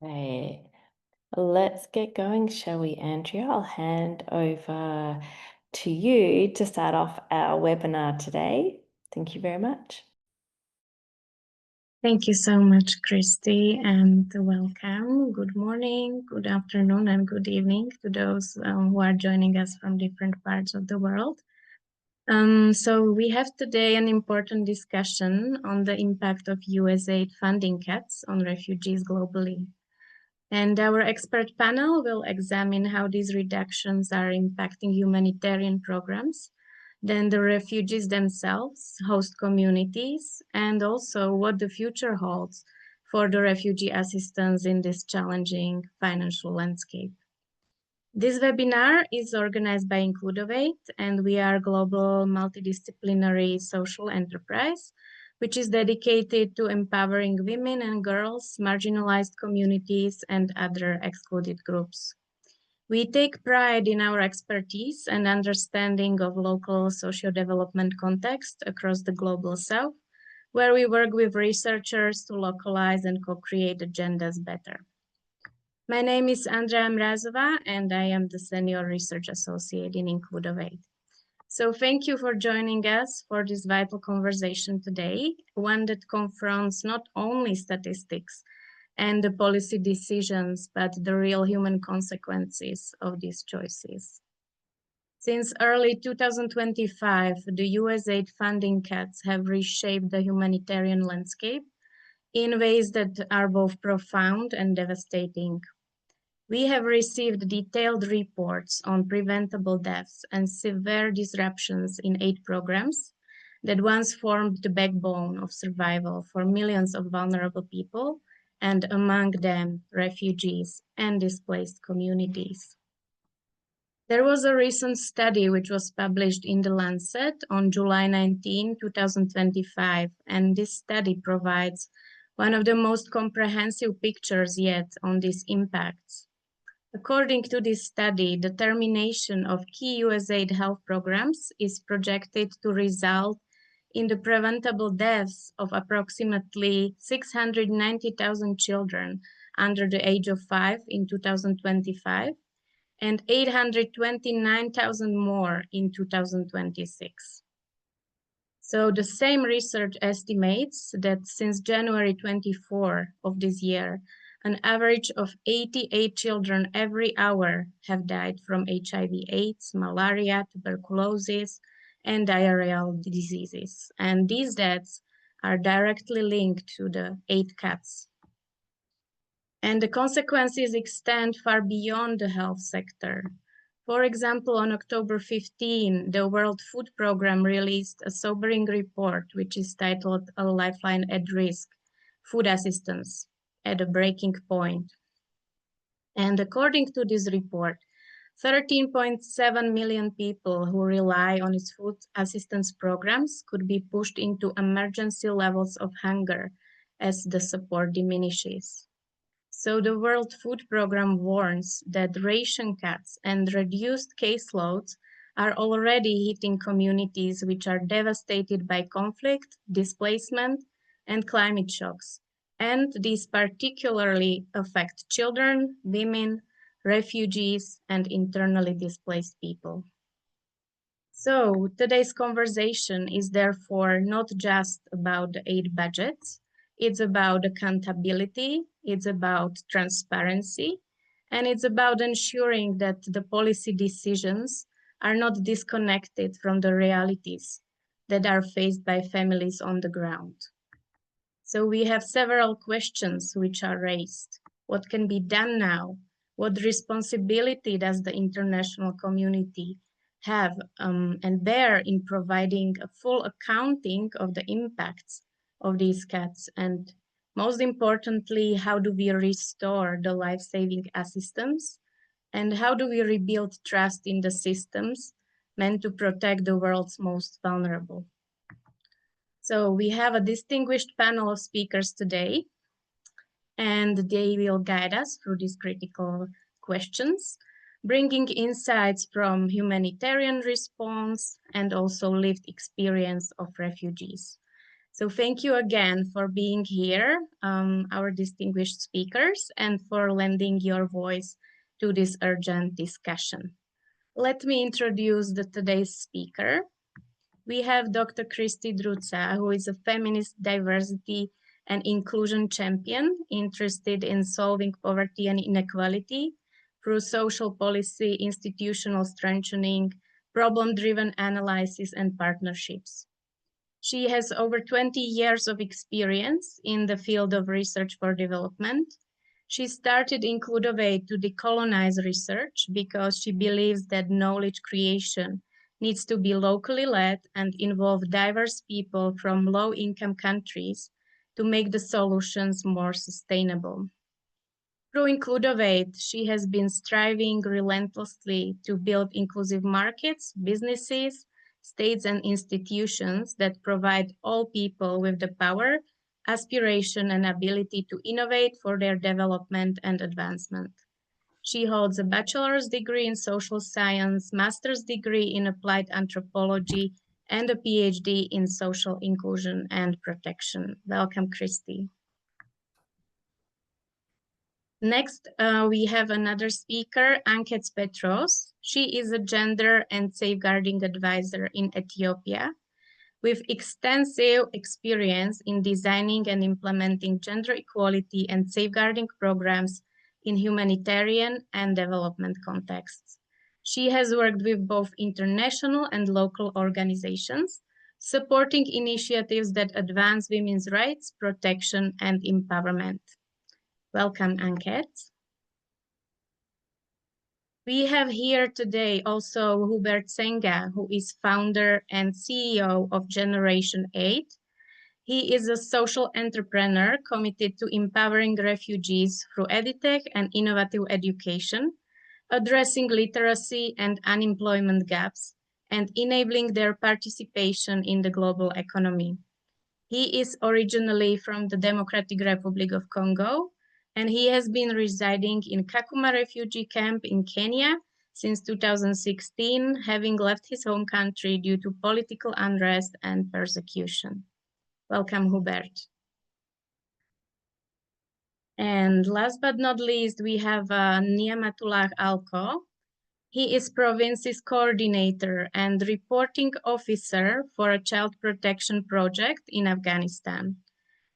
Right. Let's get going, shall we, Andrea? I'll hand over to you to start off our webinar today. Thank you very much. Thank you so much, Christy, and welcome. Good morning, good afternoon, and good evening to those who are joining us from different parts of the world. So we have today an important discussion on the impact of USAID funding cuts on refugees globally. And our expert panel will examine how these reductions are impacting humanitarian programs, then the refugees themselves, host communities, and also what the future holds for the refugee assistance in this challenging financial landscape. This webinar is organized by Includovate, and we are a global multidisciplinary social enterprise which is dedicated to empowering women and girls, marginalized communities, and other excluded groups. We take pride in our expertise and understanding of local socio-development context across the global south, where we work with researchers to localize and co-create agendas better. My name is Andrea Mrazova, and I am the Senior Research Associate in Includovate. So thank you for joining us for this vital conversation today, one that confronts not only statistics and the policy decisions, but the real human consequences of these choices. Since early 2025, the USAID funding cuts have reshaped the humanitarian landscape in ways that are both profound and devastating. We have received detailed reports on preventable deaths and severe disruptions in aid programs that once formed the backbone of survival for millions of vulnerable people, and among them refugees and displaced communities. There was a recent study which was published in The Lancet on July 19, 2025, and this study provides one of the most comprehensive pictures yet on these impacts. According to this study, the termination of key USAID health programs is projected to result in the preventable deaths of approximately 690,000 children under the age of 5 in 2025 and 829,000 more in 2026. So the same research estimates that since January 24 of this year, an average of 88 children every hour have died from HIV/AIDS, malaria, tuberculosis, and diarrheal diseases. And these deaths are directly linked to the aid cuts. And the consequences extend far beyond the health sector. For example, on October 15, the World Food Programme released a sobering report, which is titled A Lifeline at Risk, Food Assistance at a Breaking Point. And according to this report, 13.7 million people who rely on its food assistance programs could be pushed into emergency levels of hunger as the support diminishes. So the World Food Programme warns that ration cuts and reduced caseloads are already hitting communities which are devastated by conflict, displacement, and climate shocks. And these particularly affect children, women, refugees, and internally displaced people. So today's conversation is therefore not just about the aid budgets. It's about accountability, it's about transparency, and it's about ensuring that the policy decisions are not disconnected from the realities that are faced by families on the ground. So we have several questions which are raised. What can be done now? What responsibility does the international community have and bear in providing a full accounting of the impacts of these cuts? And most importantly, how do we restore the life-saving assistance? And how do we rebuild trust in the systems meant to protect the world's most vulnerable? So we have a distinguished panel of speakers today, and they will guide us through these critical questions, bringing insights from humanitarian response and also lived experience of refugees. So thank you again for being here, our distinguished speakers, and for lending your voice to this urgent discussion. Let me introduce today's speaker. We have Dr. Kristi Druca, who is a feminist diversity and inclusion champion interested in solving poverty and inequality through social policy, institutional strengthening, problem-driven analysis, and partnerships. She has over 20 years of experience in the field of research for development. She started Includovate to decolonize research because she believes that knowledge creation needs to be locally led and involve diverse people from low-income countries to make the solutions more sustainable. Through Includovate, she has been striving relentlessly to build inclusive markets, businesses, states, and institutions that provide all people with the power, aspiration, and ability to innovate for their development and advancement. She holds a bachelor's degree in social science, master's degree in applied anthropology, and a PhD in social inclusion and protection. Welcome, Kristi. Next, we have another speaker, Anket Petros. She is a gender and safeguarding advisor in Ethiopia with extensive experience in designing and implementing gender equality and safeguarding programs in humanitarian and development contexts. She has worked with both international and local organizations, supporting initiatives that advance women's rights, protection, and empowerment. Welcome, Anket. We have here today also Hubert Senga, who is founder and CEO of Generation 8. He is a social entrepreneur committed to empowering refugees through edtech and innovative education, addressing literacy and unemployment gaps, and enabling their participation in the global economy. He is originally from the Democratic Republic of Congo, and he has been residing in Kakuma refugee camp in Kenya since 2016, having left his home country due to political unrest and persecution. Welcome, Hubert. And last but not least, we have Niamatullah Alko. He is province's coordinator and reporting officer for a child protection project in Afghanistan.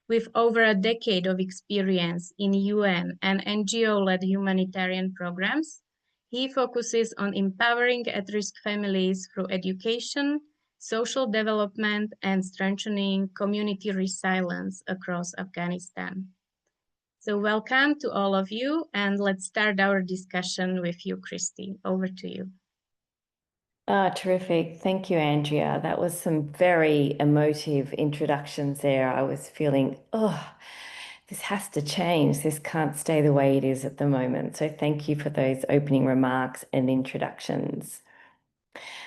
With over a decade of experience in UN and NGO-led humanitarian programs, he focuses on empowering at-risk families through education, social development, and strengthening community resilience across Afghanistan. So welcome to all of you, and let's start our discussion with you, Kristi. Over to you. Terrific. Thank you, Andrea. That was some very emotive introductions there. I was feeling, oh, this has to change. This can't stay the way it is at the moment. So thank you for those opening remarks and introductions.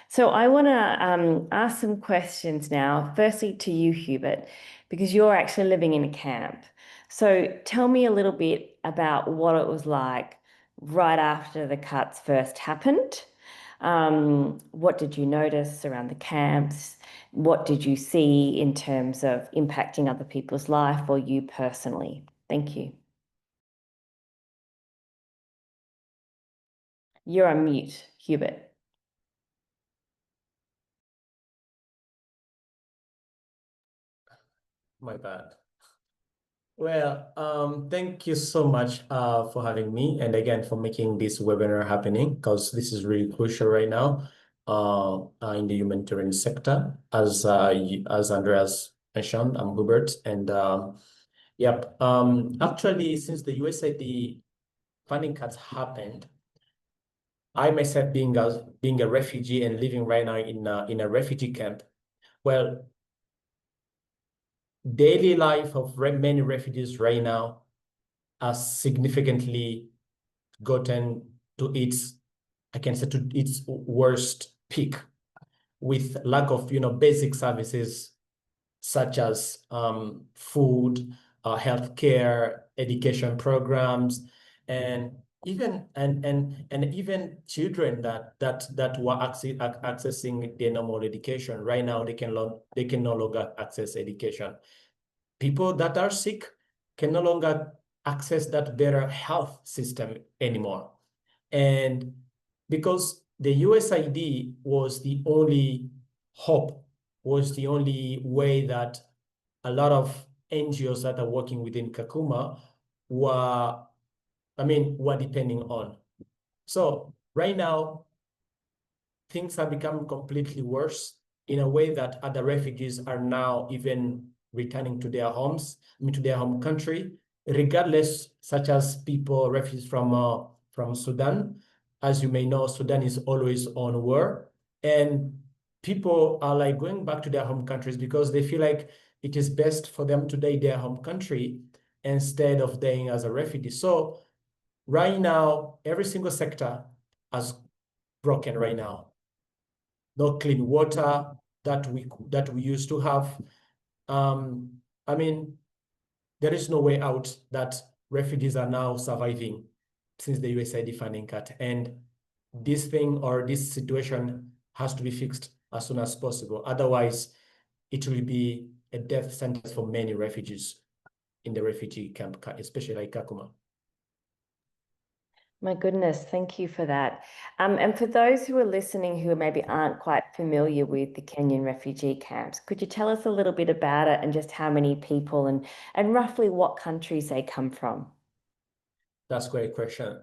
So I want to ask some questions now, firstly to you, Hubert, because you're actually living in a camp. So tell me a little bit about what it was like right after the cuts first happened. What did you notice around the camps? What did you see in terms of impacting other people's life or you personally? Thank you. You're on mute, Hubert. My bad. Well, thank you so much for having me and again for making this webinar happening because this is really crucial right now in the humanitarian sector. As Andreas mentioned, I'm Hubert, and yep. Actually, since the USAID funding cuts happened, I myself being a refugee and living right now in a refugee camp, well, daily life of many refugees right now has significantly gotten to its, I can say, to its worst peak, with lack of basic services such as food, healthcare, education programs, and even children that were accessing their normal education right now, they can no longer access education. People that are sick can no longer access that better health system anymore. And because the USAID was the only hope, was the only way that a lot of NGOs that are working within Kakuma were depending on. So right now, things have become completely worse in a way that other refugees are now even returning to their homes, to their home country, regardless, such as refugees from Sudan. As you may know, Sudan is always on war, and people are like going back to their home countries because they feel like it is best for them to die in their home country instead of dying as a refugee. So right now, every single sector has broken right now. No clean water that we used to have. I mean, there is no way out that refugees are now surviving since the USAID funding cut. And this thing or this situation has to be fixed as soon as possible. Otherwise, it will be a death sentence for many refugees in the refugee camp, especially like Kakuma. My goodness, thank you for that. And for those who are listening who maybe aren't quite familiar with the Kenyan refugee camps, could you tell us a little bit about it and just how many people and roughly what countries they come from? That's a great question.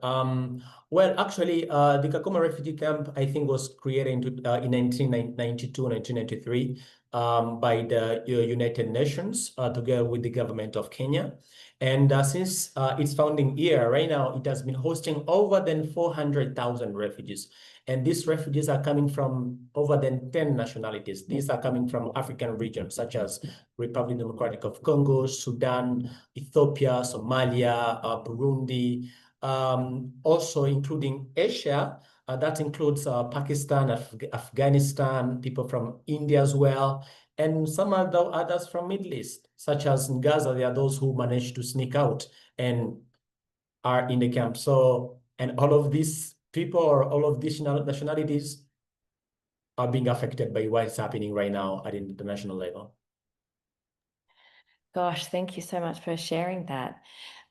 Well, actually, the Kakuma refugee camp, I think, was created in 1992, 1993 by the United Nations together with the government of Kenya. And since its founding year, right now, it has been hosting over than 400,000 refugees. And these refugees are coming from over than 10 nationalities. These are coming from African regions such as Republic Democratic of Congo, Sudan, Ethiopia, Somalia, Burundi, also including Asia. That includes Pakistan, Afghanistan, people from India as well, and some others from Middle East, such as in Gaza. There are those who managed to sneak out and are in the camp. So, and all of these people or all of these nationalities are being affected by what is happening right now at the international level. Gosh, thank you so much for sharing that.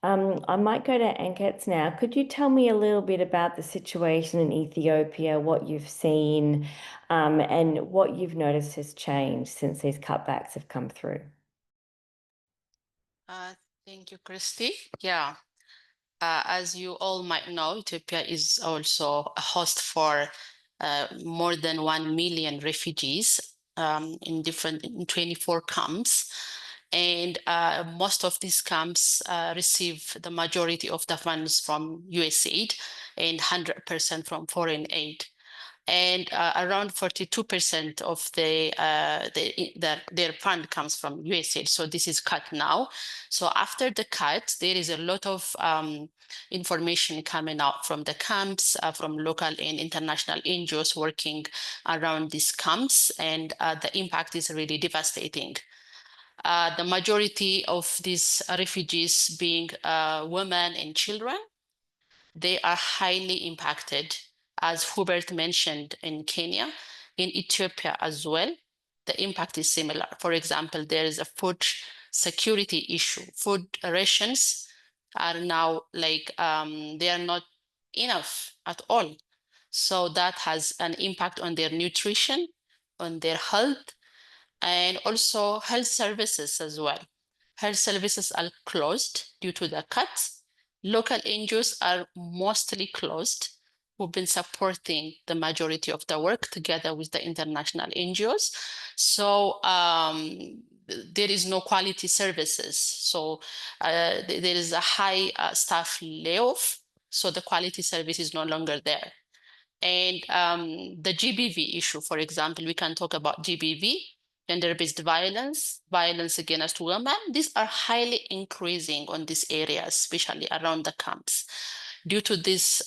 I might go to Ankit now. Could you tell me a little bit about the situation in Ethiopia, what you've seen, and what you've noticed has changed since these cutbacks have come through? Thank you, Christy. Yeah, as you all might know, Ethiopia is also a host for more than 1 million refugees in 24 camps. And most of these camps receive the majority of the funds from USAID and 100% from foreign aid. And around 42% of their fund comes from USAID. So this is cut now. So after the cut, there is a lot of information coming out from the camps, from local and international NGOs working around these camps, and the impact is really devastating. The majority of these refugees being women and children, they are highly impacted, as Hubert mentioned, in Kenya, in Ethiopia as well. The impact is similar. For example, there is a food security issue. Food rations are now like, they are not enough at all. So that has an impact on their nutrition, on their health, and also health services as well. Health services are closed due to the cuts. Local NGOs are mostly closed, who've been supporting the majority of the work together with the international NGOs. So there is no quality services. So there is a high staff layoff. So the quality service is no longer there. And the GBV issue, for example, we can talk about GBV, gender-based violence, violence against women. These are highly increasing on this area, especially around the camps. Due to this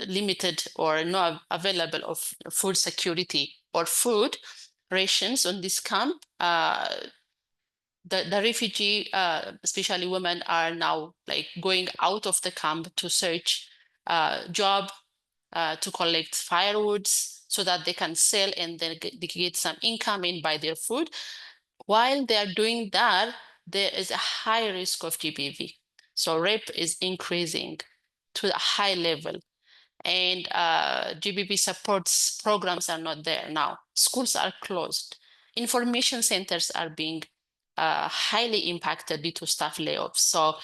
limited or not available of food security or food rations on this camp, the refugee, especially women, are now like going out of the camp to search job, to collect firewoods so that they can sell and then they get some income and buy their food. While they are doing that, there is a high risk of GBV. So rape is increasing to a high level. And GBV supports programs are not there now. Schools are closed. Information centers are being highly impacted due to staff layoffs. So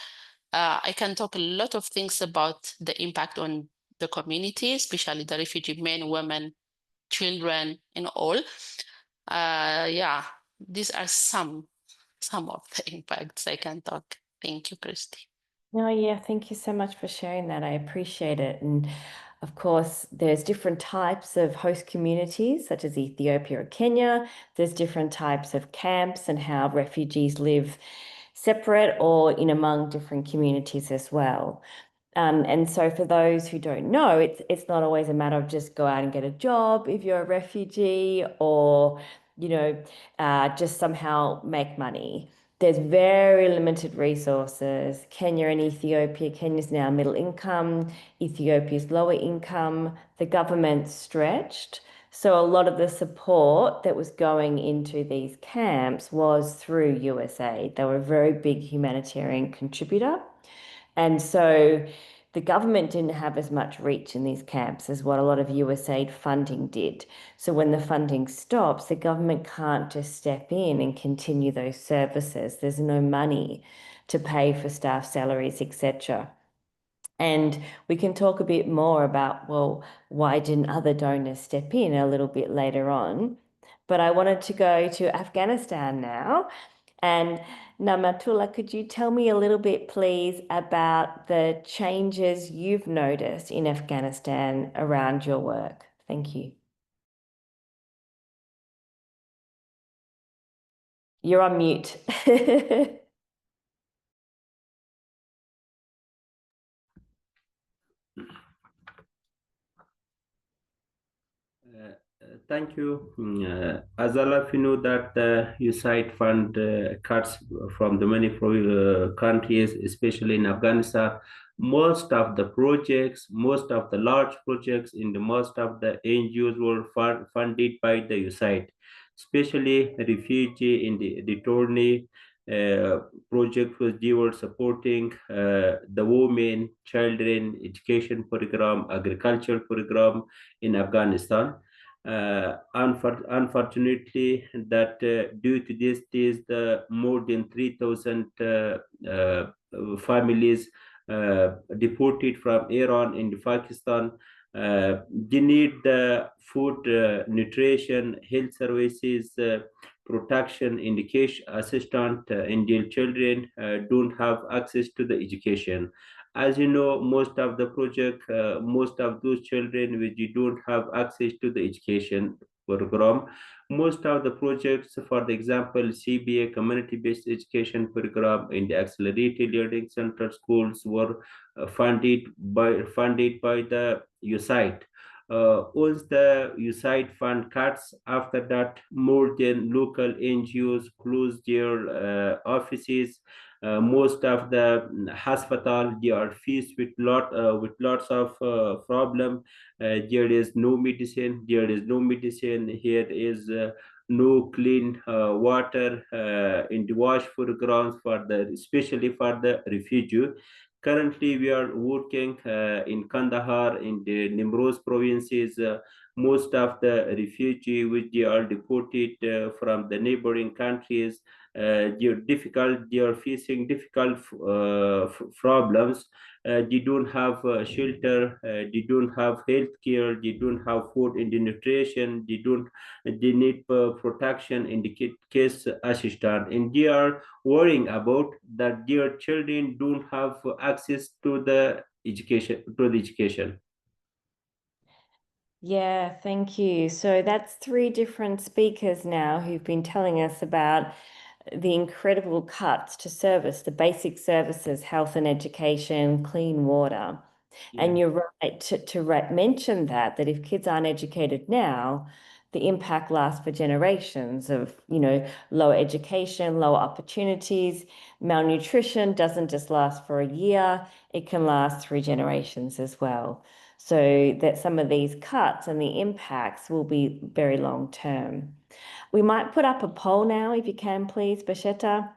I can talk a lot of things about the impact on the community, especially the refugee men, women, children, and all. Yeah, these are some of the impacts I can talk. Thank you, Christy. No, yeah, thank you so much for sharing that. I appreciate it. And of course, there's different types of host communities, such as Ethiopia or Kenya. There's different types of camps and how refugees live separate or in among different communities as well. And so for those who don't know, it's not always a matter of just go out and get a job if you're a refugee or, just somehow make money. There's very limited resources. Kenya and Ethiopia, Kenya's now middle income, Ethiopia's lower income. The government's stretched. So a lot of the support that was going into these camps was through USAID. They were a very big humanitarian contributor. And so the government didn't have as much reach in these camps as what a lot of USAID funding did. So when the funding stops, the government can't just step in and continue those services. There's no money to pay for staff salaries, etc. And we can talk a bit more about, well, why didn't other donors step in a little bit later on? But I wanted to go to Afghanistan now. And Namatullah, could you tell me a little bit, please, about the changes you've noticed in Afghanistan around your work? Thank you. You're on mute. Thank you. As all of you know that the USAID fund cuts from the many countries, especially in Afghanistan, most of the projects, most of the large projects in the most of the NGOs were funded by the USAID, especially refugee in the returning project was they were supporting the women, children, education program, agriculture program in Afghanistan. Unfortunately, that due to this, is the more than 3,000 families deported from Iran into Pakistan. They need the food, nutrition, health services, protection, education, assistance. Indian children don't have access to the education. As you know, most of the project, most of those children which you don't have access to the education program, most of the projects, for the example, CBA, community-based education program in the accelerated learning center schools were funded by the USAID. Once the USAID fund cuts, after that, more than local NGOs close their offices. Most of the hospital they are faced with lots of problem. There is no medicine. Here is no clean water in the wash programs for the especially for the refugee. Currently, we are working in Kandahar, in the Nimroz provinces. Most of the refugee which they are deported from the neighboring countries, they are facing difficult problems. They don't have shelter, they don't have health care, they don't have food and nutrition, they need protection in the case assistance, and they are worrying about that their children don't have access to the education. Yeah, thank you. So that's three different speakers now who've been telling us about the incredible cuts to the basic services, health and education, clean water. Yeah. And you're right to mention that if kids aren't educated now, the impact lasts for generations of, lower education, lower opportunities. Malnutrition doesn't just last for a year, it can last 3 generations as well. So that some of these cuts and the impacts will be very long term. We might put up a poll now, if you can, please, Basheta,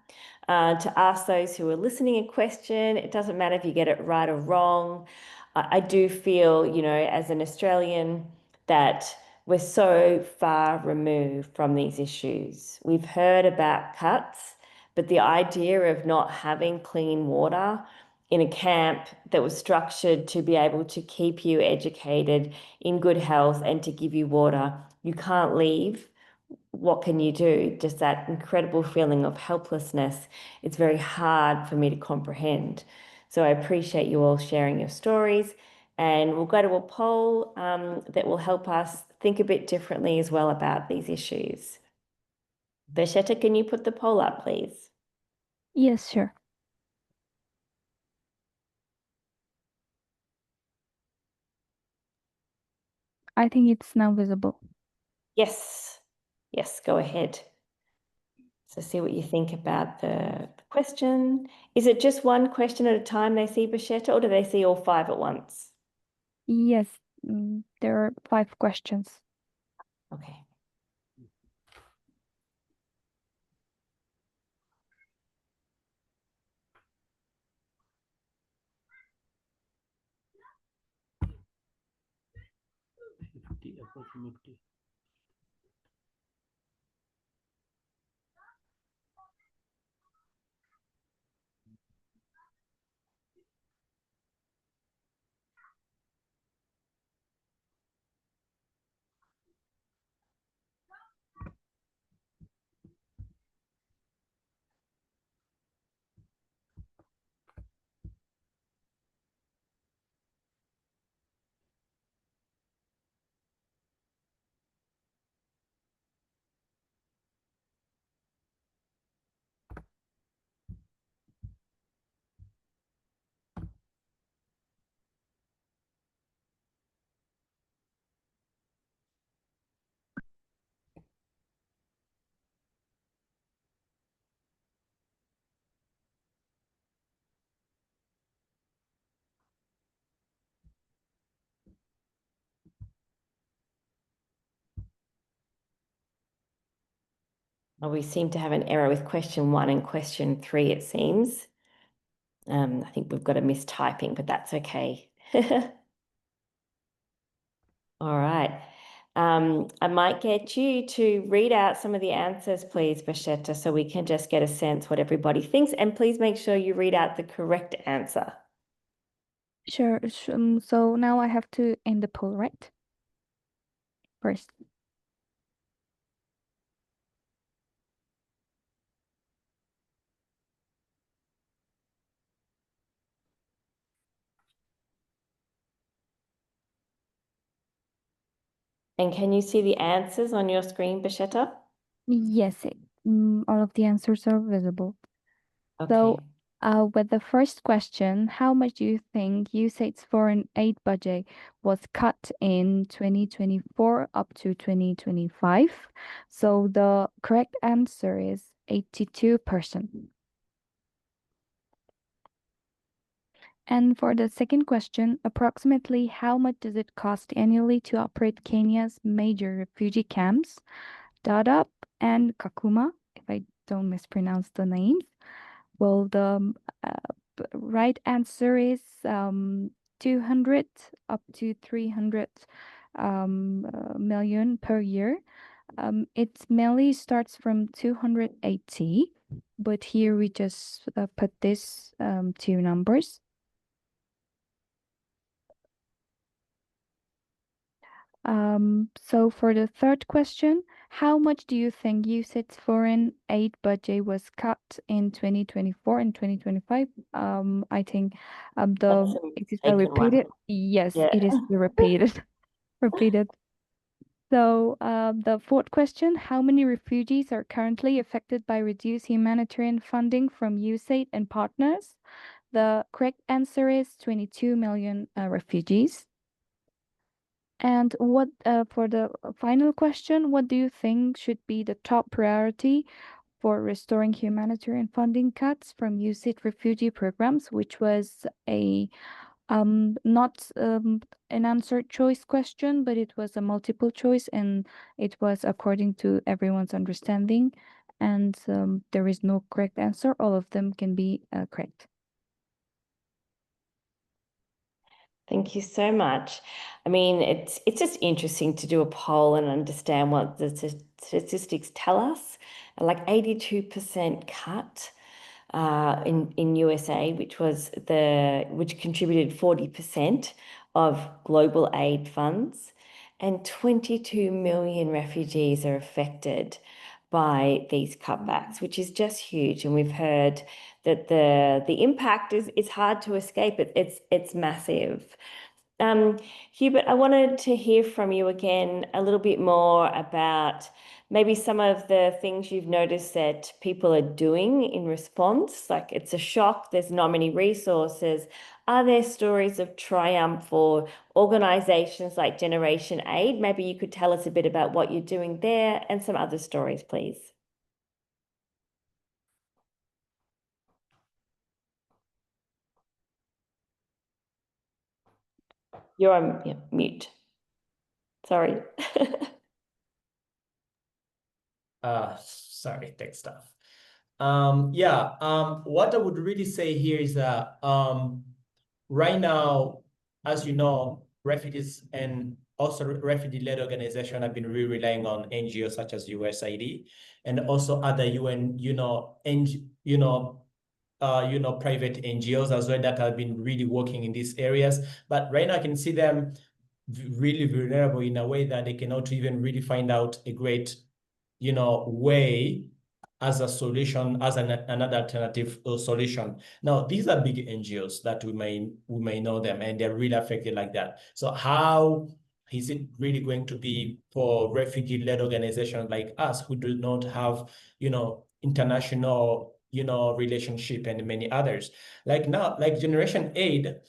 to ask those who are listening a question. It doesn't matter if you get it right or wrong. I do feel, as an Australian, that we're so far removed from these issues. We've heard about cuts, but the idea of not having clean water in a camp that was structured to be able to keep you educated, in good health, and to give you water, you can't leave. What can you do? Just that incredible feeling of helplessness. It's very hard for me to comprehend. So I appreciate you all sharing your stories, and we'll go to a poll that will help us think a bit differently as well about these issues. Basheta, can you put the poll up, please? Yes, sure. I think it's now visible. Yes. Yes, go ahead. So see what you think about the question. Is it just one question at a time they see, Basheta, or do they see all 5 at once? Yes, there are 5 questions. Okay. Approximately. Well, we seem to have an error with question 1 and question 3, it seems. I think we've got a mistyping, but that's okay. All right. I might get you to read out some of the answers, please, Basheta, so we can just get a sense what everybody thinks. And please make sure you read out the correct answer. Sure. So now I have to end the poll, right? First. And can you see the answers on your screen, Basheta? Yes, all of the answers are visible. Okay. So, with the first question, how much do you think USAID's foreign aid budget was cut in 2024 up to 2025? So the correct answer is 82%. And for the second question, approximately how much does it cost annually to operate Kenya's major refugee camps, Dadaab and Kakuma, if I don't mispronounce the names? Well, the right answer is 200 up to 300 million per year. It mainly starts from 280, but here we just put this 2 numbers. So for the third question, how much do you think USAID's foreign aid budget was cut in 2024 and 2025? I think it is a repeated. Yes, Yeah. it is the repeated. Repeated. So the fourth question, how many refugees are currently affected by reduced humanitarian funding from USAID and partners? The correct answer is 22 million refugees. And what for the final question, what do you think should be the top priority for restoring humanitarian funding cuts from USAID refugee programs, which was a not an answered choice question, but it was a multiple choice, and it was according to everyone's understanding. And there is no correct answer. All of them can be correct. Thank you so much. I mean, it's just interesting to do a poll and understand what the statistics tell us. Like 82% cut in USA, which contributed 40% of global aid funds, and 22 million refugees are affected by these cutbacks, which is just huge. And we've heard that the impact is hard to escape. It's massive. Hubert, I wanted to hear from you again a little bit more about maybe some of the things you've noticed that people are doing in response. Like, it's a shock, there's not many resources. Are there stories of triumph for organizations like Generation Aid? Maybe you could tell us a bit about what you're doing there and some other stories, please. You're on mute. Sorry. Sorry, tech stuff. What I would really say here is that right now, as you know, refugees and also refugee-led organizations have been really relying on NGOs such as USAID and also other UN, private NGOs as well that have been really working in these areas. But right now I can see them really vulnerable in a way that they cannot even really find out a great, way as a solution, as another alternative solution. Now, these are big NGOs that we may know them, and they're really affected like that. So how is it really going to be for refugee-led organizations like us who do not have, international, relationship and many others? Like now, like Generation Aid,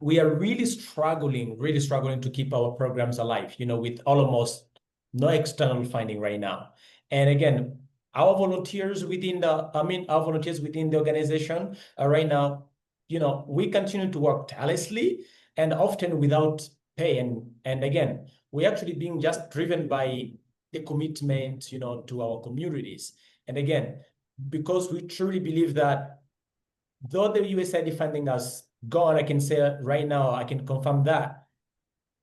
we are really struggling to keep our programs alive, with almost no external funding right now. And again, our volunteers within the organization right now, we continue to work tirelessly and often without pay. And again, we're actually being just driven by the commitment, to our communities. And again, because we truly believe that though the USAID funding has gone, I can say right now, I can confirm that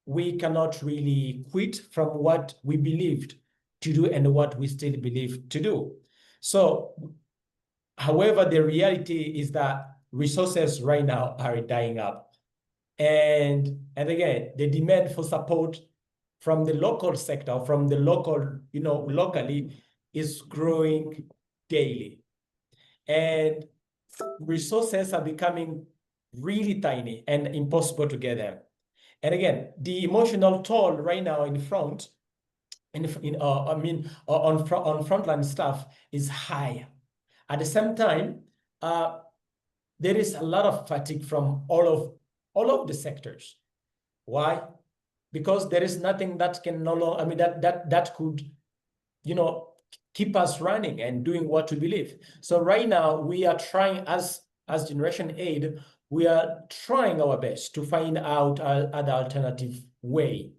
we cannot really quit from what we believed to do and what we still believe to do. So, however, the reality is that resources right now are dying up. And again, the demand for support from the local sector, from the local, locally, is growing daily. And resources are becoming really tiny and impossible to get them. And again, the emotional toll right now on frontline staff is high. At the same time, there is a lot of fatigue from all of the sectors. Why? Because there is nothing that can no longer, that could, keep us running and doing what we believe. So right now we are trying as Generation Aid, we are trying our best to find out other alternative way,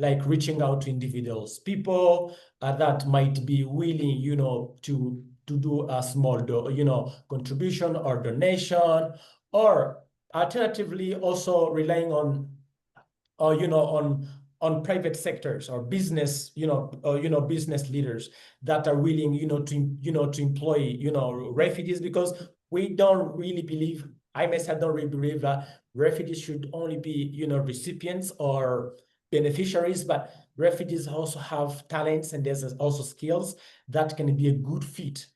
like reaching out to individuals, people that might be willing, to do a small, contribution or donation, or alternatively also relying on, on private sectors or business, business leaders that are willing, to employ, refugees, because we don't really believe, I myself don't really believe that refugees should only be, recipients or beneficiaries, but refugees also have talents and there's also skills that can be a good fit,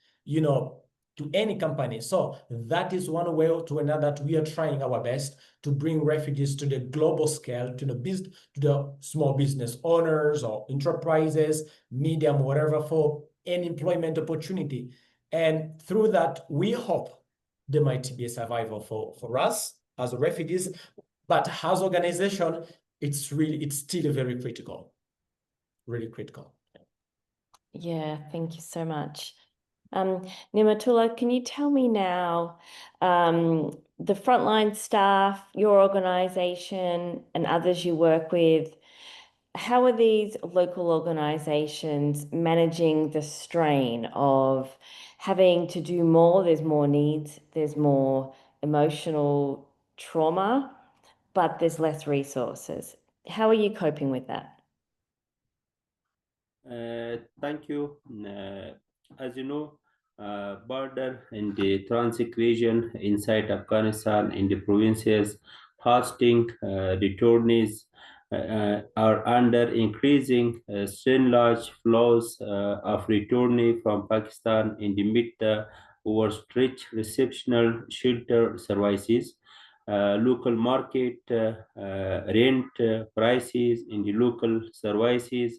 to any company. So that is one way to another that we are trying our best to bring refugees to the global scale, to the small business owners or enterprises, medium, whatever, for an employment opportunity. And through that, we hope there might be a survival for us as refugees, but as organization, it's still very critical, really critical. Yeah, thank you so much. Nimatullah, can you tell me now, the frontline staff, your organization, and others you work with, how are these local organizations managing the strain of having to do more? There's more needs, there's more emotional trauma, but there's less resources. How are you coping with that? Thank you. As you know, border in the transit region inside Afghanistan, in the provinces, hosting returnees are under increasing strain. Large flows of returnee from Pakistan in the mid over stretch receptional shelter services. Local market rent prices in the local services,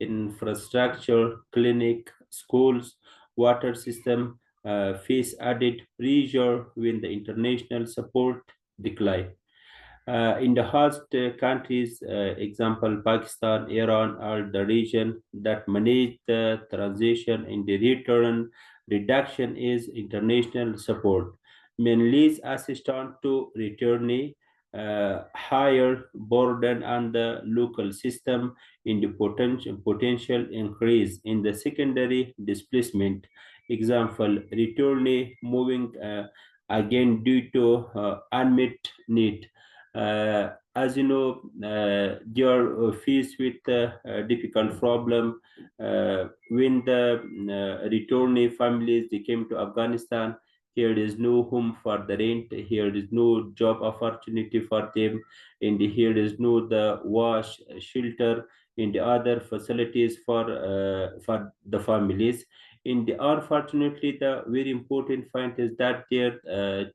infrastructure, clinic, schools, water system face added pressure when the international support decline. In the host countries, example Pakistan, Iran, are the region that manage the transition in the return reduction is international support. Mainly assistance to returnee, higher burden on the local system in the potential increase in the secondary displacement. Example, returnee moving again due to unmet need. As you know, you're faced with a difficult problem when the returnee families they came to Afghanistan. Here is no home for the rent. Here is no job opportunity for them, and here is no the wash, shelter, in the other facilities for the families. In the unfortunately, the very important point is that their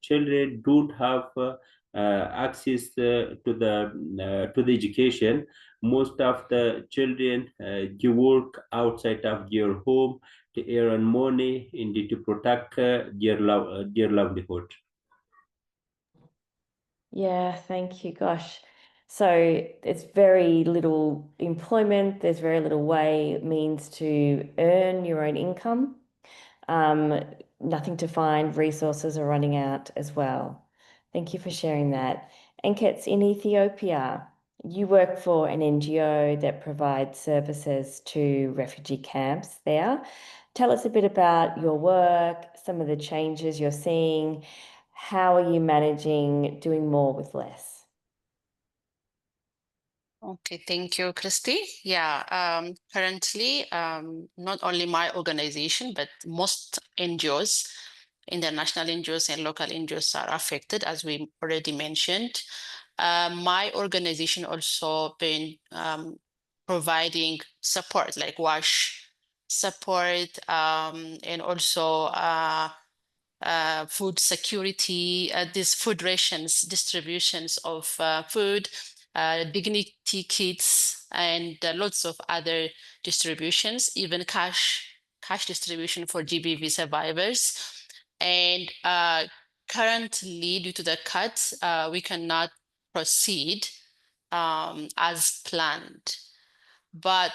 children don't have access to the education. Most of the children they work outside of their home to earn money indeed to protect their livelihood. Yeah, thank you. Gosh. So it's very little employment, there's very little way, means to earn your own income. Nothing to find, resources are running out as well. Thank you for sharing that. Ankets, in Ethiopia, you work for an NGO that provides services to refugee camps there. Tell us a bit about your work, some of the changes you're seeing. How are you managing doing more with less? Okay, thank you, Christy. Yeah, currently, not only my organization, but most NGOs, international NGOs and local NGOs are affected, as we already mentioned. My organization also been providing support, like wash support, and also food security, these food rations, distributions of food, dignity kits, and lots of other distributions, even cash distribution for GBV survivors. And currently, due to the cut, we cannot proceed as planned. But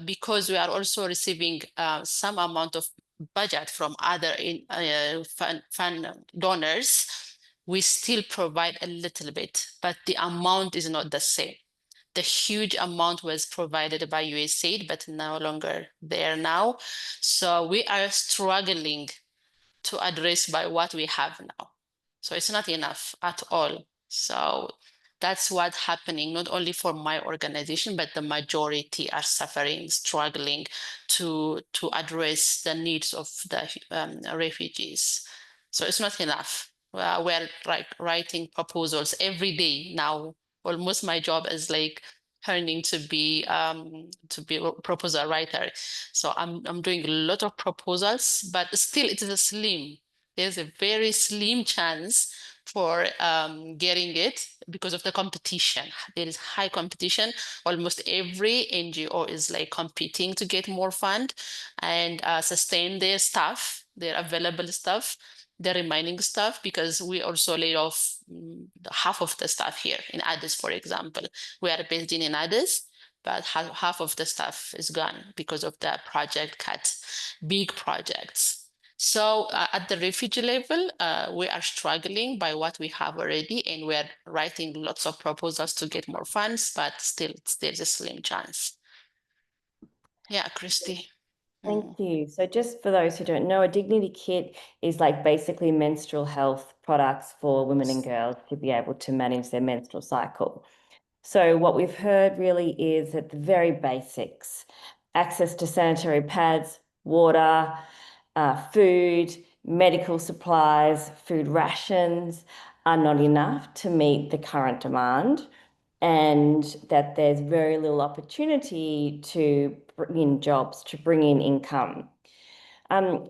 because we are also receiving some amount of budget from other fund donors, we still provide a little bit, but the amount is not the same. The huge amount was provided by USAID, but no longer there now. So we are struggling to address by what we have now. So it's not enough at all. So that's what's happening, not only for my organization, but the majority are suffering, struggling to address the needs of the refugees. So it's not enough. We're writing proposals every day now. Almost my job is like turning to be a proposal writer. So I'm doing a lot of proposals, but still it is a slim. There's a very slim chance for getting it because of the competition. There is high competition. Almost every NGO is like competing to get more fund and sustain their staff, their available staff. the remaining staff, because we also laid off half of the staff here in Addis, for example. We are based in Addis, but half of the staff is gone because of the project cuts, big projects. So at the refugee level, we are struggling by what we have already, and we are writing lots of proposals to get more funds, but still there's a slim chance. Yeah, Christy. Thank you. So just for those who don't know, a dignity kit is like basically menstrual health products for women and girls to be able to manage their menstrual cycle. So what we've heard really is at the very basics, access to sanitary pads, water, food, medical supplies, food rations are not enough to meet the current demand, and that there's very little opportunity to bring in jobs, to bring in income.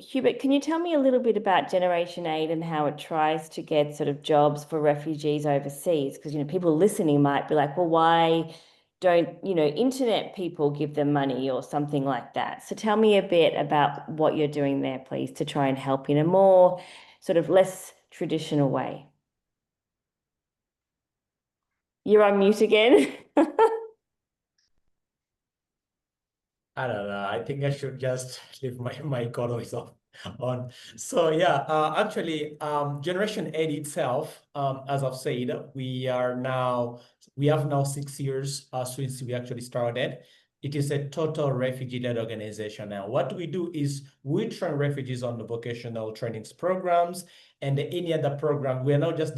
Hubert, can you tell me a little bit about Generation Aid and how it tries to get sort of jobs for refugees overseas? Because, people listening might be like, well, why don't, internet people give them money or something like that? So tell me a bit about what you're doing there, please, to try and help in a more sort of less traditional way. You're on mute again. I don't know. I think I should just leave my mic always on. So yeah, actually, Generation 8 itself, as I've said, we have now 6 years since we actually started. It is a total refugee-led organization. Now, what we do is we train refugees on the vocational trainings programs and any other program. We are not just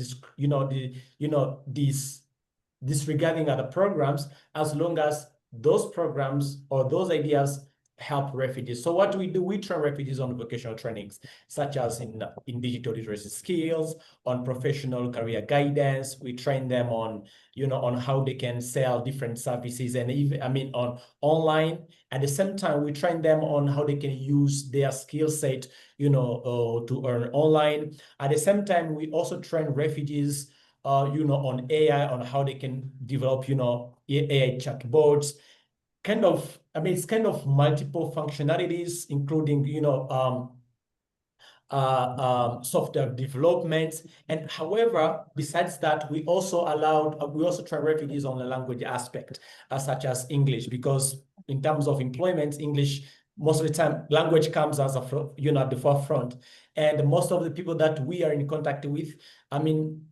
disregarding other programs, as long as those programs or those ideas help refugees. So what do? We train refugees on vocational trainings, such as in digital literacy skills, on professional career guidance. We train them on, on how they can sell different services and even, on online. At the same time, we train them on how they can use their skill set, to earn online. At the same time, we also train refugees on AI, on how they can develop, AI chatbots, it's kind of multiple functionalities, including, software development. And however, besides that, we also train refugees on the language aspect, such as English, because in terms of employment, English, most of the time, language comes as at the forefront. And most of the people that we are in contact with,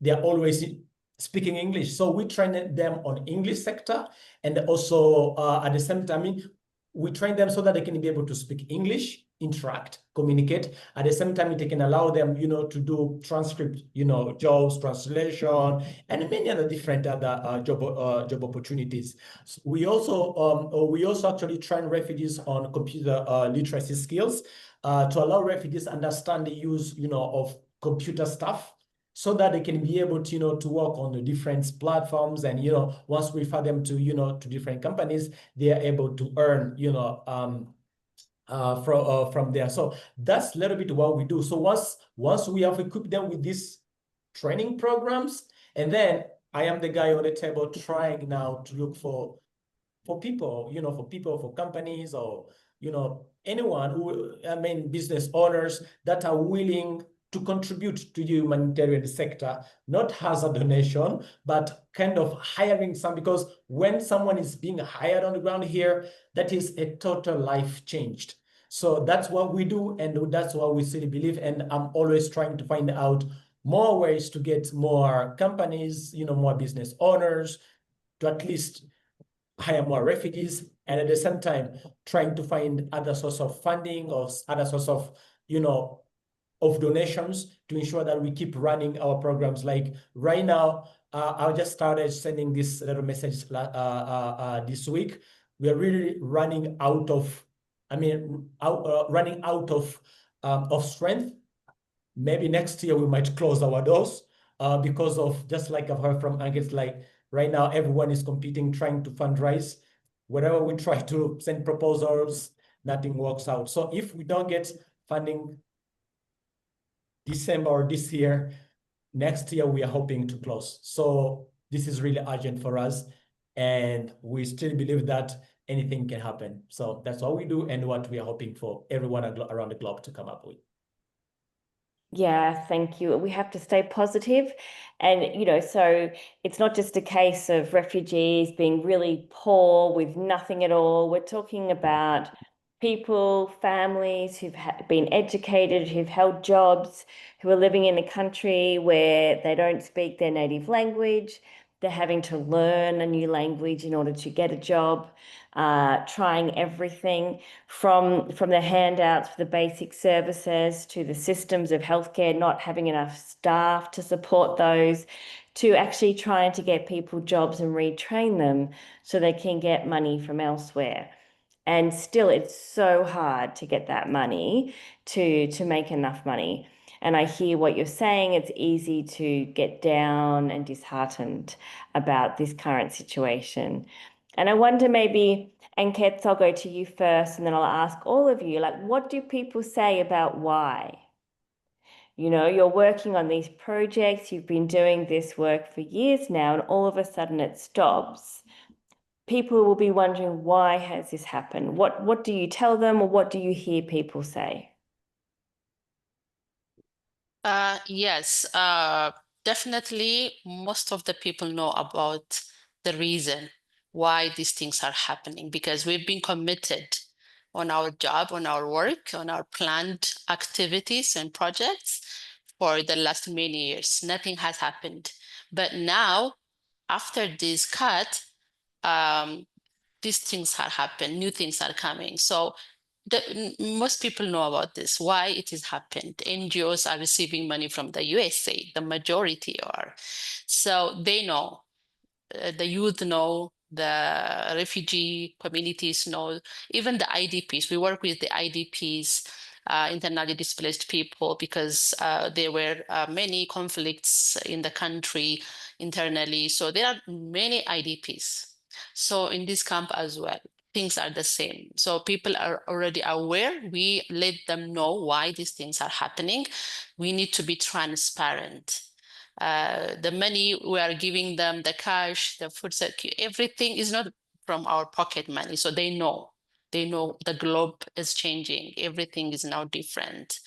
they're always speaking English. So we train them on English sector, and also at the same time, we train them so that they can be able to speak English, interact, communicate. At the same time, it can allow them, to do transcript, jobs, translation, and many other different other job opportunities. So we also actually train refugees on computer literacy skills to allow refugees understand the use, of computer stuff, so that they can be able to, to work on the different platforms. And, once we refer them to, to different companies, they are able to earn, from there. So that's a little bit what we do. So once we have equipped them with these training programs, and then I am the guy on the table trying now to look for people, for companies, or, anyone who, business owners that are willing to contribute to the humanitarian sector, not as a donation, but kind of hiring some, because when someone is being hired on the ground here, that is a total life changed. So that's what we do, and that's what we still believe. And I'm always trying to find out more ways to get more companies, more business owners to at least hire more refugees, and at the same time trying to find other source of funding or other source of, of donations to ensure that we keep running our programs. Like right now, I just started sending this little message this week. We are really running out of, running out of strength. Maybe next year we might close our doors because of, just like I've heard from Ankit, like right now everyone is competing, trying to fundraise. Whenever we try to send proposals, nothing works out. So if we don't get funding December or this year, next year we are hoping to close. So this is really urgent for us, and we still believe that anything can happen. So that's what we do and what we are hoping for everyone around the globe to come up with. Yeah, thank you. We have to stay positive. And, so it's not just a case of refugees being really poor with nothing at all. We're talking about people, families who've been educated, who've held jobs, who are living in a country where they don't speak their native language. They're having to learn a new language in order to get a job, trying everything from the handouts for the basic services to the systems of healthcare not having enough staff to support those, to actually trying to get people jobs and retrain them so they can get money from elsewhere. And still, it's so hard to get that money to make enough money. And I hear what you're saying. It's easy to get down and disheartened about this current situation. And I wonder maybe, Anketh, I'll go to you first, and then I'll ask all of you, like, what do people say about why? You're working on these projects, you've been doing this work for years now, and all of a sudden it stops. People will be wondering, why has this happened? What do you tell them, or what do you hear people say? Yes, definitely most of the people know about the reason why these things are happening, because we've been committed on our job, on our work, on our planned activities and projects for the last many years. Nothing has happened. But now, after this cut, these things have happened, new things are coming. So most people know about this, why it has happened. NGOs are receiving money from the USA, the majority are. So they know, the youth know, the refugee communities know, even the IDPs. We work with the IDPs, internally displaced people, because there were many conflicts in the country internally. So there are many IDPs. So in this camp as well, things are the same. So people are already aware. We let them know why these things are happening. We need to be transparent. The money we are giving them, the cash, the food security, everything is not from our pocket money. So they know. They know the globe is changing. Everything is now different.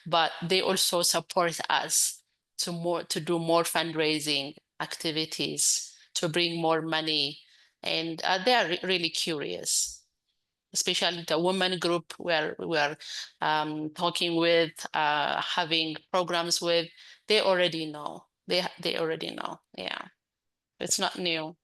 But they also support us to do more fundraising activities, to bring more money. And they are really curious, especially the women group where we are talking with, having programs with. They already know. They already know. Yeah, it's not new.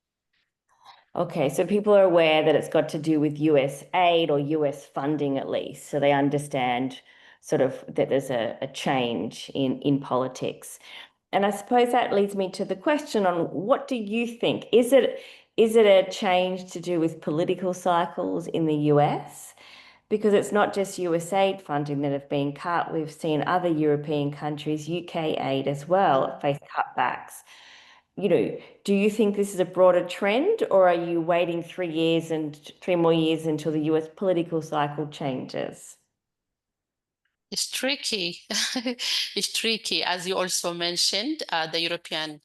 Okay, so people are aware that it's got to do with US aid or US funding at least, so they understand sort of that there's a change in politics. And I suppose that leads me to the question on, what do you think? Is it a change to do with political cycles in the US? Because it's not just USAID funding that have been cut. We've seen other European countries, UK aid as well, face cutbacks. Do you think this is a broader trend, or are you waiting 3 more years until the US political cycle changes? It's tricky. It's tricky, as you also mentioned, the European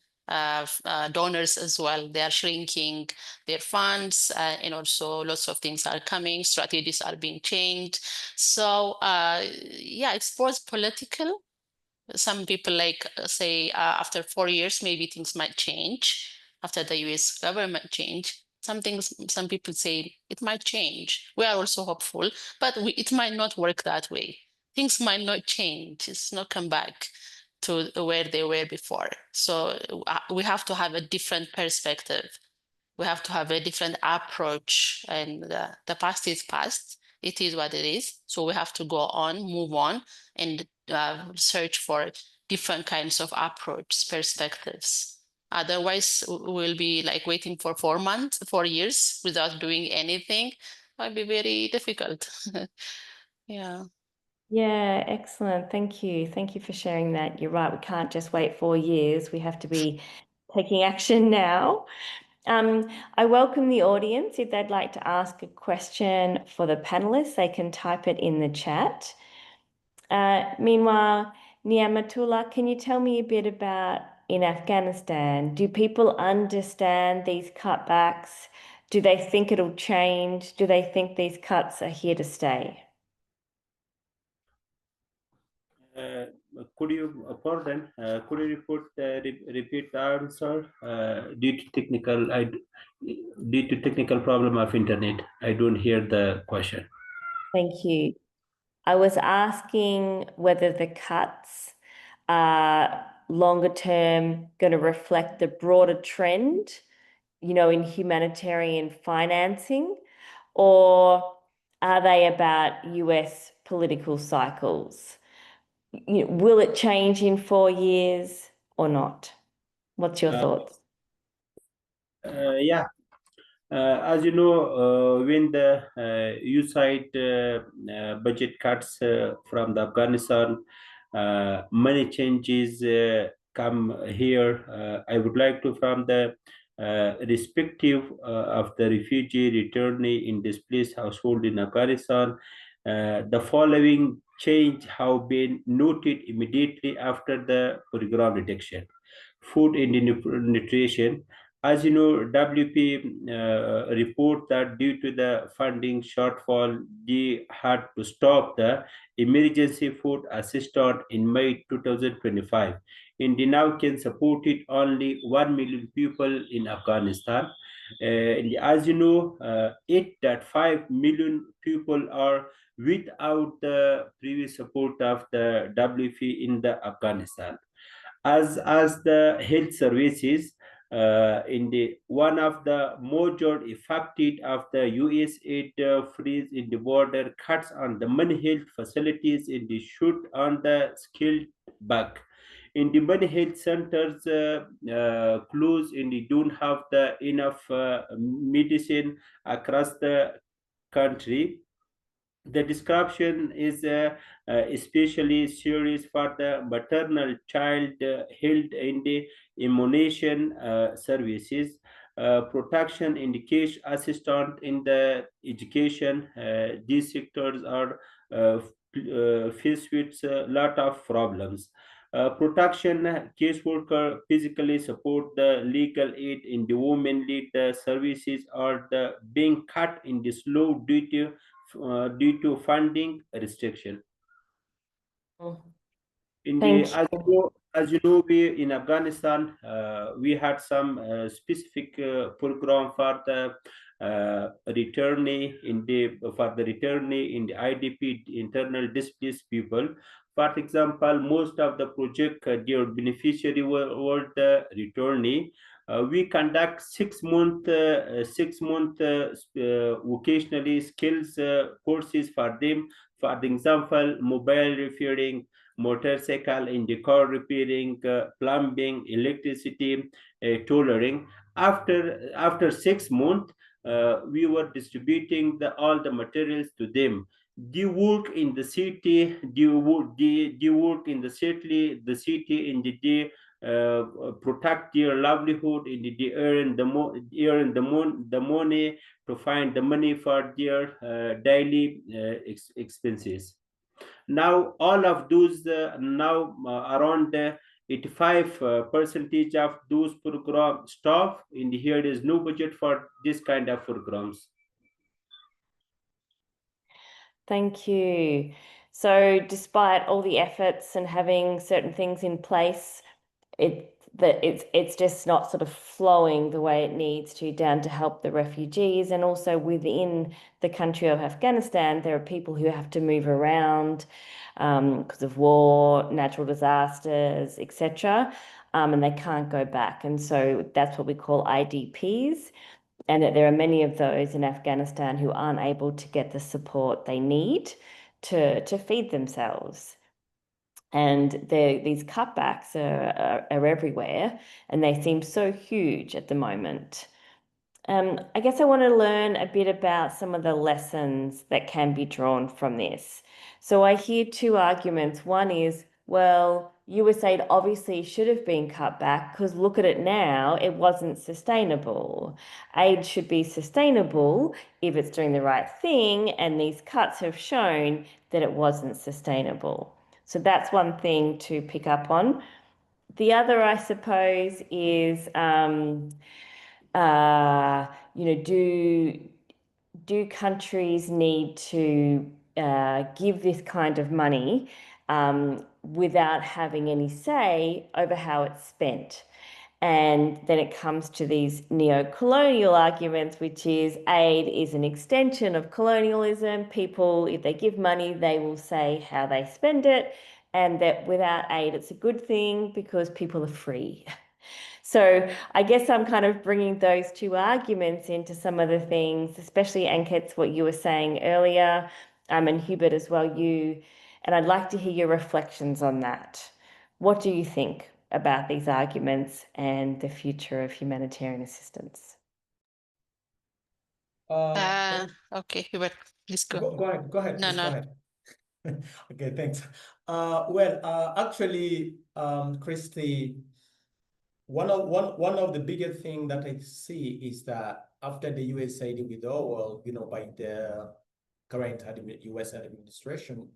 donors as well. They are shrinking their funds, and also lots of things are coming. Strategies are being changed. So yeah, it's both political. Some people say after 4 years, maybe things might change after the US government change. Some people say it might change. We are also hopeful, but it might not work that way. Things might not change. It's not come back to where they were before. So we have to have a different perspective. We have to have a different approach, and the past is past. It is what it is. So we have to go on, move on, and search for different kinds of approach perspectives. Otherwise, we'll be like waiting for 4 months, 4 years without doing anything. Might be very difficult. Yeah. Yeah, excellent. Thank you. Thank you for sharing that. You're right. We can't just wait 4 years. We have to be taking action now. I welcome the audience. If they'd like to ask a question for the panelists, they can type it in the chat. Meanwhile, Niamatullah, can you tell me a bit about in Afghanistan? Do people understand these cutbacks? Do they think it'll change? Do they think these cuts are here to stay? Could you pardon? Could you repeat the answer? Due to technical problem of internet, I don't hear the question. Thank you. I was asking whether the cuts are longer term going to reflect the broader trend, in humanitarian financing, or are they about US political cycles? Will it change in 4 years or not? What's your thoughts? Yeah. As you know, when the USAID budget cuts from the Afghanistan, many changes come here. I would like to, from the respective of the refugee returnee in displaced household in Afghanistan, the following change have been noted immediately after the program reduction. Food and nutrition. As you know, WP report that due to the funding shortfall, they had to stop the emergency food assistance in May 2025. India now can support it only 1 million people in Afghanistan. And as you know, 8.5 million people are without the previous support of the WP in the Afghanistan. As the health services in the one of the major affected of the USAID freeze in the border cuts on the many health facilities in the shoot on the skilled back. In the many health centers close and they don't have the enough medicine across the country. The description is especially serious for the maternal child health and the immunization services, protection in the case assistant in the education. These sectors are faced with a lot of problems. Protection caseworker physically support the legal aid in the women lead the services are the being cut in the slow due to funding restriction. Mm. In the Thank you. as you know, we in Afghanistan we had some specific program for the returnee in the IDP internal displaced people. For example, most of the project their beneficiary were the returnee. We conduct 6 month vocationally skills courses for them. For example, mobile repairing, motorcycle in the car repairing, plumbing, electricity, tailoring. After 6 months, we were distributing all the materials to them. They work in the city. They work in the city in the day. Protect their livelihood in the day, earn the money to find the money for their daily expenses. Now all of those around 85 percentage of those program stop in here is no budget for this kind of programs. Thank you. So despite all the efforts and having certain things in place, it's just not sort of flowing the way it needs to down to help the refugees. And also within the country of Afghanistan, there are people who have to move around because of war, natural disasters, etc. And they can't go back. And so that's what we call IDPs. And that there are many of those in Afghanistan who aren't able to get the support they need to feed themselves. And these cutbacks are everywhere, and they seem so huge at the moment. I guess I want to learn a bit about some of the lessons that can be drawn from this. So I hear two arguments. One is, well, USAID obviously should have been cut back because look at it now, it wasn't sustainable. Aid should be sustainable if it's doing the right thing, and these cuts have shown that it wasn't sustainable. So that's one thing to pick up on. The other, I suppose, is do countries need to give this kind of money without having any say over how it's spent. And then it comes to these neo-colonial arguments, which is aid is an extension of colonialism. People, if they give money, they will say how they spend it, and that without aid, it's a good thing because people are free. So I guess I'm kind of bringing those two arguments into some of the things, especially Ankit, what you were saying earlier, and Hubert as well, and I'd like to hear your reflections on that. What do you think about these arguments and the future of humanitarian assistance? Okay, Hubert, please go. Go ahead. No, Please no. go ahead. Okay, thanks. Actually, Christy, one of the biggest thing that I see is that after the USAID withdrawal, by the current US administration,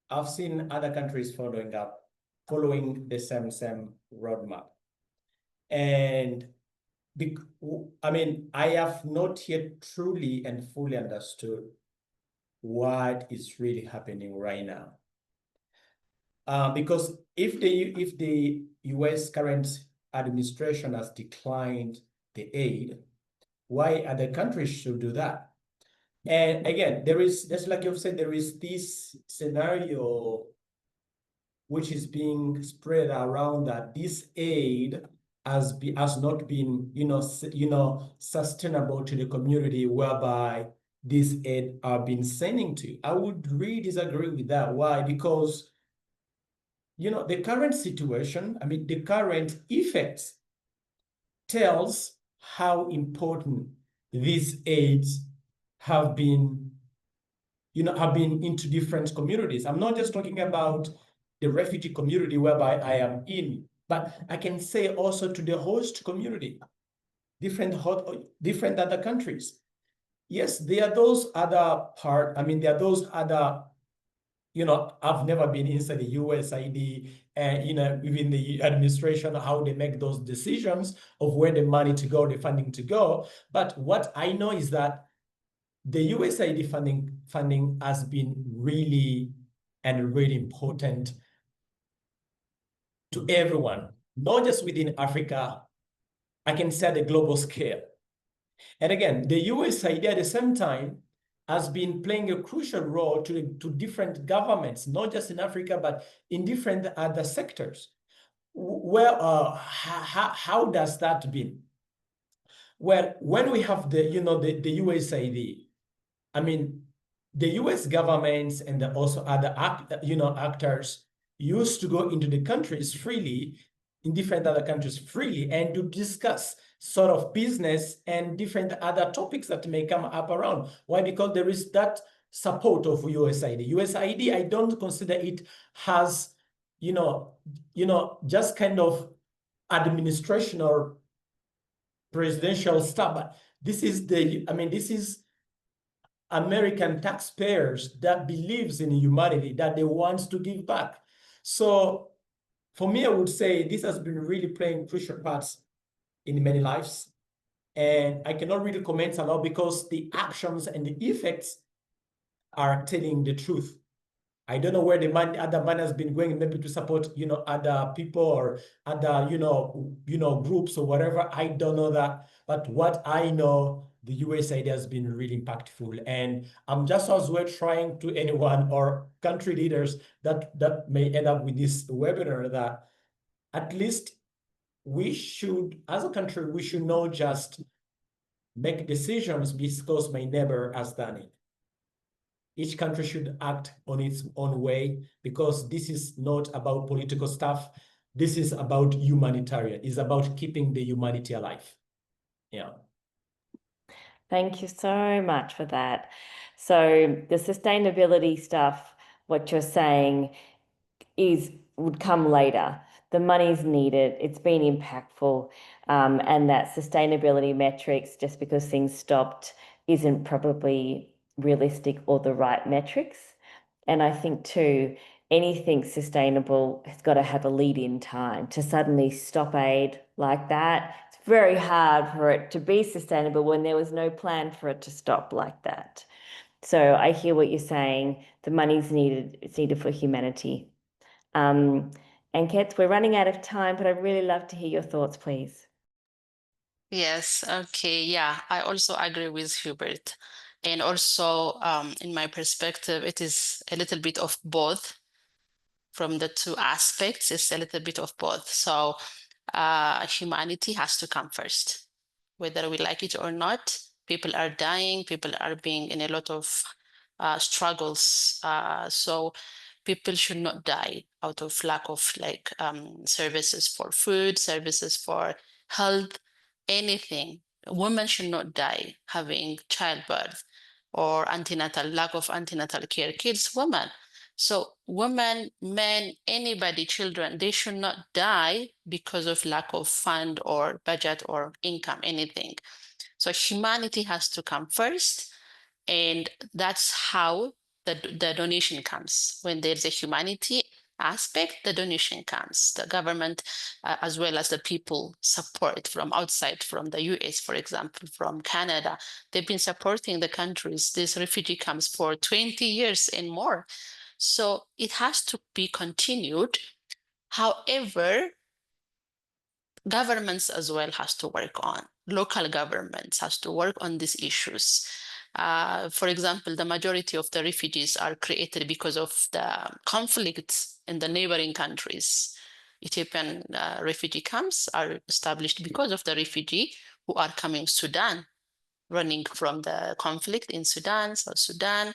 I've seen other countries following the same roadmap. And I have not yet truly and fully understood what is really happening right now. Because if the US current administration has declined the aid, why other countries should do that? And again, just like you've said, there is this scenario which is being spread around that this aid has not been, sustainable to the community whereby this aid are being sending to. I would really disagree with that. Why? Because, the current situation, the current effects tells how important these aids have been into different communities. I'm not just talking about the refugee community whereby I am in, but I can say also to the host community, different other countries. Yes, there are those other there are those other, I've never been inside the USAID and, within the administration, how they make those decisions of where the money to go, the funding to go. But what I know is that the USAID funding has been really important to everyone, not just within Africa. I can say at a global scale. And again, the USAID at the same time has been playing a crucial role to different governments, not just in Africa, but in different other sectors. Well, how does that been? Well, when we have the USAID, the US governments and also other actors used to go into the countries freely, in different other countries freely, and to discuss sort of business and different other topics that may come up around. Why? Because there is that support of USAID. USAID, I don't consider it has, just kind of administration or presidential stuff, but this is this is American taxpayers that believes in humanity, that they want to give back. So for me, I would say this has been really playing crucial parts in many lives. And I cannot really comment a lot because the actions and the effects are telling the truth. I don't know where the other money has been going, maybe to support, other people or other, groups or whatever. I don't know that. But what I know, the USAID has been really impactful. And I'm just as well trying to anyone or country leaders that may end up with this webinar that at least we should, as a country, we should not just make decisions because my neighbor has done it. Each country should act on its own way because this is not about political stuff. This is about humanitarian. It's about keeping the humanity alive. Yeah. Thank you so much for that. So the sustainability stuff, what you're saying would come later. The money's needed, it's been impactful, and that sustainability metrics, just because things stopped, isn't probably realistic or the right metrics. And I think too, anything sustainable has got to have a lead-in time. To suddenly stop aid like that, it's very hard for it to be sustainable when there was no plan for it to stop like that. So I hear what you're saying. The money's needed, it's needed for humanity. And Kets, we're running out of time, but I'd really love to hear your thoughts, please. Yes, okay, yeah, I also agree with Hubert. And also, in my perspective, it is a little bit of both. From the two aspects, it's a little bit of both. So humanity has to come first, whether we like it or not. People are dying, people are being in a lot of struggles. So people should not die out of lack of like services for food, services for health, anything. Women should not die having childbirth or antenatal, lack of antenatal care kills women. So women, men, anybody, children, they should not die because of lack of fund or budget or income, anything. So humanity has to come first. And that's how the donation comes. When there's a humanity aspect, the donation comes. The government, as well as the people, support from outside, from the US, for example, from Canada. They've been supporting the countries. This refugee camps for 20 years and more. So it has to be continued. However, governments as well has to work on. Local governments has to work on these issues. For example, the majority of the refugees are created because of the conflicts in the neighboring countries. Ethiopian refugee camps are established because of the refugee who are coming Sudan, running from the conflict in Sudan, South Sudan,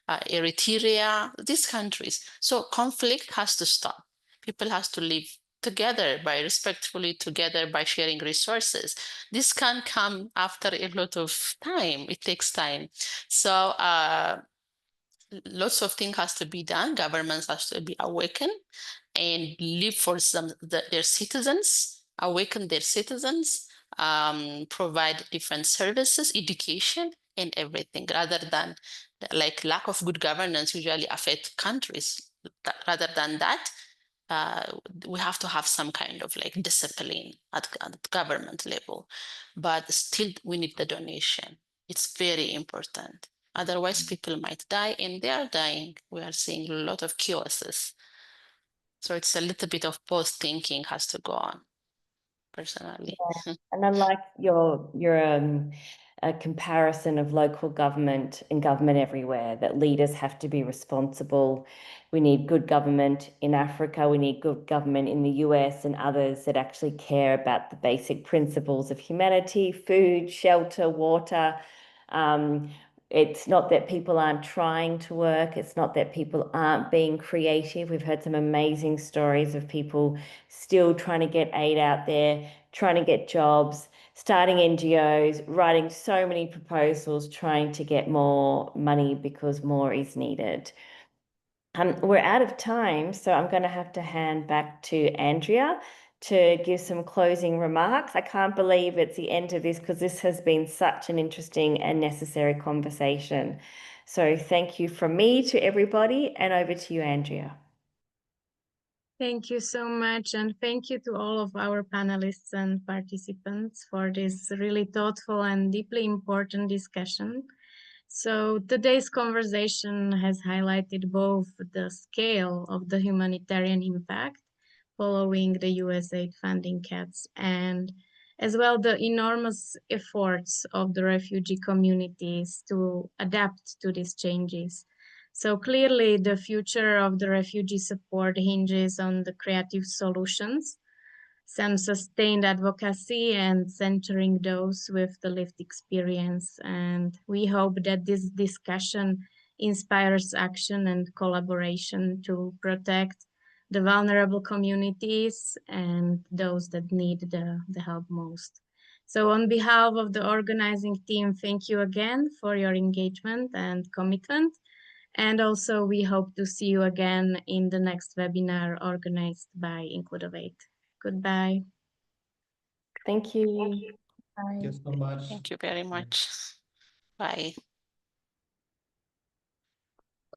Eritrea, these countries. So conflict has to stop. People has to live together by respectfully together by sharing resources. This can come after a lot of time. It takes time. So lots of things has to be done. Governments has to be awakened and live for their citizens, awaken their citizens, provide different services, education, and everything, rather than like lack of good governance usually affect countries. Rather than that, we have to have some kind of like discipline at government level, but still we need the donation. It's very important. Otherwise, people might die, and they are dying. We are seeing a lot of chaoses. So it's a little bit of both thinking has to go on, personally. Yeah. And I like your a comparison of local government and government everywhere, that leaders have to be responsible. We need good government in Africa. We need good government in the US and others that actually care about the basic principles of humanity, food, shelter, water. It's not that people aren't trying to work. It's not that people aren't being creative. We've heard some amazing stories of people still trying to get aid out there, trying to get jobs, starting NGOs, writing so many proposals, trying to get more money because more is needed. We're out of time, so I'm going to have to hand back to Andrea to give some closing remarks. I can't believe it's the end of this because this has been such an interesting and necessary conversation. So thank you from me to everybody, and over to you, Andrea. Thank you so much, and thank you to all of our panelists and participants for this really thoughtful and deeply important discussion. So today's conversation has highlighted both the scale of the humanitarian impact following the USAID funding cuts, and as well the enormous efforts of the refugee communities to adapt to these changes. So clearly the future of the refugee support hinges on the creative solutions, some sustained advocacy, and centering those with the lived experience. And we hope that this discussion inspires action and collaboration to protect the vulnerable communities and those that need the help most. So on behalf of the organizing team, thank you again for your engagement and commitment. And also we hope to see you again in the next webinar organized by Includovate. Goodbye. Thank you. Thank you so much. Thank you very much. Bye.